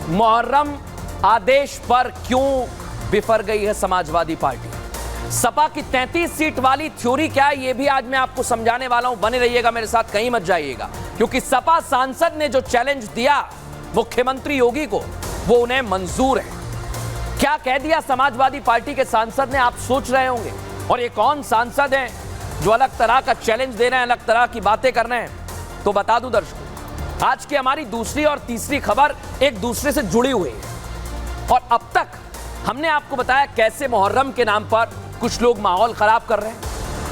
मुहर्रम आदेश पर क्यों बिफर गई है समाजवादी पार्टी? सपा की 33 सीट वाली थ्योरी क्या है, यह भी आज मैं आपको समझाने वाला हूं। बने रहिएगा मेरे साथ, कहीं मत जाइएगा, क्योंकि सपा सांसद ने जो चैलेंज दिया मुख्यमंत्री योगी को, वो उन्हें मंजूर है। क्या कह दिया समाजवादी पार्टी के सांसद ने, आप सोच रहे होंगे। और ये कौन सांसद हैं जो अलग तरह का चैलेंज दे रहे हैं, अलग तरह की बातें कर रहे हैं? तो बता दूं दर्शकों, आज की हमारी दूसरी और तीसरी खबर एक दूसरे से जुड़ी हुई है। और अब तक हमने आपको बताया कैसे मुहर्रम के नाम पर कुछ लोग माहौल खराब कर रहे हैं,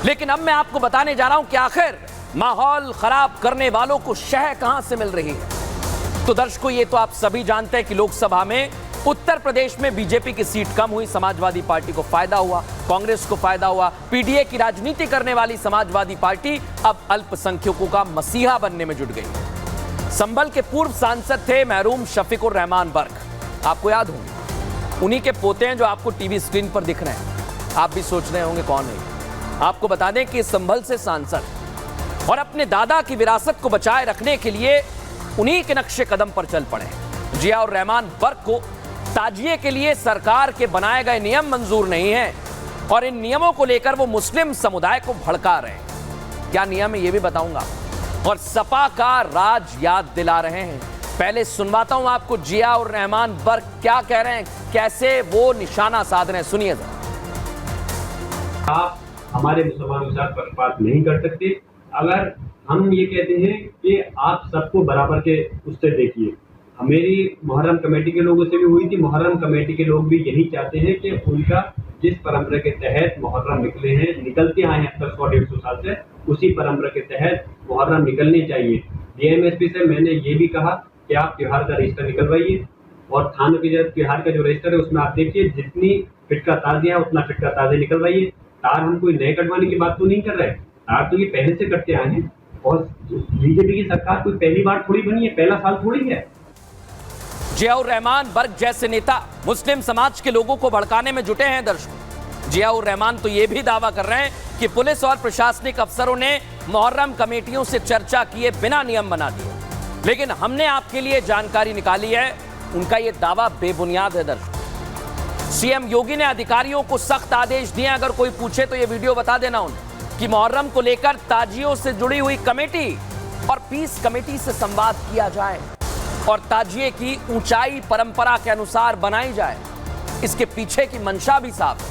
लेकिन अब मैं आपको बताने जा रहा हूं कि आखिर माहौल खराब करने वालों को शह कहां से मिल रही है। तो दर्शकों, ये तो आप सभी जानते हैं कि लोकसभा में उत्तर प्रदेश में बीजेपी की सीट कम हुई, समाजवादी पार्टी को फायदा हुआ, कांग्रेस को फायदा हुआ। पीडीए की राजनीति करने वाली समाजवादी पार्टी अब अल्पसंख्यकों का मसीहा बनने में जुट गई। संभल के पूर्व सांसद थे महरूम शफीकुर रहमान बर्क, आपको याद होंगे। उन्हीं के पोते हैं जो आपको टीवी स्क्रीन पर दिख रहे हैं। आप भी सोच रहे होंगे कौन है। आपको बता दें कि संभल से सांसद और अपने दादा की विरासत को बचाए रखने के लिए उन्हीं के नक्शे कदम पर चल पड़े। जियाउर रहमान बर्क को ताजिए के लिए सरकार के बनाए गए नियम मंजूर नहीं है और इन नियमों को लेकर वो मुस्लिम समुदाय को भड़का रहे हैं। क्या नियम है ये भी बताऊंगा, और सपा का राज याद दिला रहे हैं। पहले सुनवाता हूं आपको जियाउर रहमान बर्क क्या कह रहे हैं, कैसे वो निशाना साध रहे हैं, सुनिए जरा। आप हमारे मुसलमानों के साथ पक्षपात नहीं कर सकते। अगर हम ये कहते हैं कि आप सबको बराबर के उससे देखिए, मेरी मुहर्रम कमेटी के लोगों से भी हुई थी। मुहर्रम कमेटी के लोग भी यही चाहते हैं कि उनका जिस परंपरा के तहत मुहर्रम निकलते आए हैं 100-150 साल से, उसी परंपरा के तहत मुहर्रम निकलने चाहिए। डीएमएसपी से मैंने ये भी कहा कि आप त्योहार का रजिस्टर निकलवाइए और थानों के त्योहार का जो रजिस्टर है उसमें आप देखिए जितनी फिटका ताजिया है उतना फिटका ताजे निकलवाइए। तार हम कोई नए कटवाने की बात तो नहीं कर रहे, तार तो ये पहले से कटते आए हैं। और बीजेपी की सरकार कोई पहली बार थोड़ी बनी है, पहला साल थोड़ी है। जियाउर रहमान बर्क जैसे नेता मुस्लिम समाज के लोगों को भड़काने में जुटे हैं। दर्शकों, जियाउर रहमान तो यह भी दावा कर रहे हैं कि पुलिस और प्रशासनिक अफसरों ने मुहर्रम कमेटियों से चर्चा किए बिना नियम बना दिए, लेकिन हमने आपके लिए जानकारी निकाली है, उनका यह दावा बेबुनियाद है। दर्शकों, सीएम योगी ने अधिकारियों को सख्त आदेश दिए। अगर कोई पूछे तो यह वीडियो बता देना उन्हें कि मुहर्रम को लेकर ताजियों से जुड़ी हुई कमेटी और पीस कमेटी से संवाद किया जाए और ताजिए की ऊंचाई परंपरा के अनुसार बनाई जाए। इसके पीछे की मंशा भी साफ है।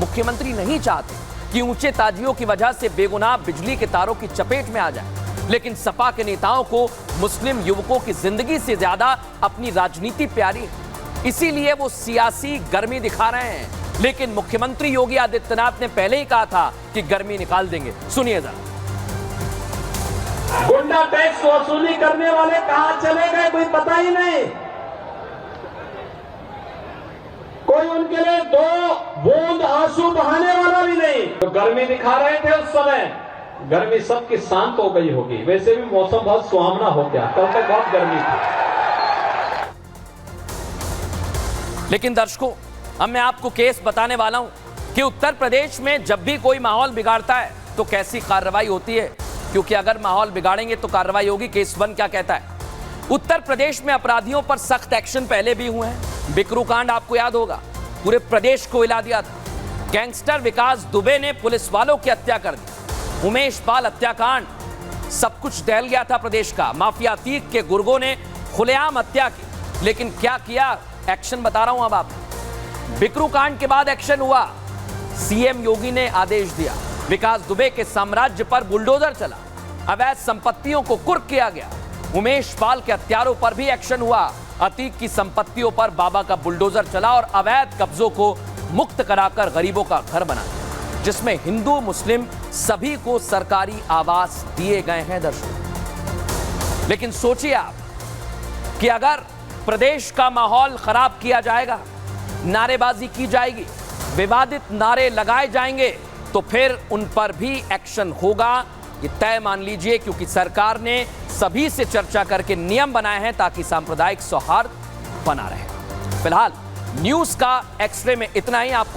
मुख्यमंत्री नहीं चाहते कि ऊंचे ताजियों की वजह से बेगुनाह बिजली के तारों की चपेट में आ जाए, लेकिन सपा के नेताओं को मुस्लिम युवकों की जिंदगी से ज्यादा अपनी राजनीति प्यारी है, इसीलिए वो सियासी गर्मी दिखा रहे हैं। लेकिन मुख्यमंत्री योगी आदित्यनाथ ने पहले ही कहा था कि गर्मी निकाल देंगे। सुनिए जरा। गुंडा टैक्स वसूली करने वाले कहां चले गए, कोई पता ही नहीं। कोई उनके लिए दो बूंद आंसू बहाने वाला भी नहीं। तो गर्मी दिखा रहे थे उस समय, गर्मी सबकी शांत हो गई होगी। वैसे भी मौसम बहुत सुहावना हो गया, कल तक बहुत गर्मी थी। लेकिन दर्शकों, अब मैं आपको केस बताने वाला हूं कि उत्तर प्रदेश में जब भी कोई माहौल बिगाड़ता है तो कैसी कार्रवाई होती है, क्योंकि अगर माहौल बिगाड़ेंगे तो कार्रवाई होगी। केस 1 क्या कहता है? उत्तर प्रदेश में अपराधियों पर सख्त एक्शन पहले भी हुए हैं। बिकरू कांड आपको याद होगा, पूरे प्रदेश को हिला दिया था। गैंगस्टर विकास दुबे ने पुलिस वालों की हत्या कर दी। उमेश पाल हत्याकांड, सब कुछ दहल गया था प्रदेश का। माफिया तीक के गुर्गों ने खुलेआम हत्या की, लेकिन क्या किया? एक्शन बता रहा हूं अब आप। बिकरू कांड के बाद एक्शन हुआ। सीएम योगी ने आदेश दिया, विकास दुबे के साम्राज्य पर बुलडोजर चला, अवैध संपत्तियों को कुर्क किया गया। उमेश पाल के हत्यारों पर भी एक्शन हुआ। अतीक की संपत्तियों पर बाबा का बुलडोजर चला और अवैध कब्जों को मुक्त कराकर गरीबों का घर बना, जिसमें हिंदू मुस्लिम सभी को सरकारी आवास दिए गए हैं। दर्शकों, लेकिन सोचिए आप कि अगर प्रदेश का माहौल खराब किया जाएगा, नारेबाजी की जाएगी, विवादित नारे लगाए जाएंगे, तो फिर उन पर भी एक्शन होगा, ये तय मान लीजिए, क्योंकि सरकार ने सभी से चर्चा करके नियम बनाए हैं ताकि सांप्रदायिक सौहार्द बना रहे। फिलहाल न्यूज़ का एक्सरे में इतना ही। आपको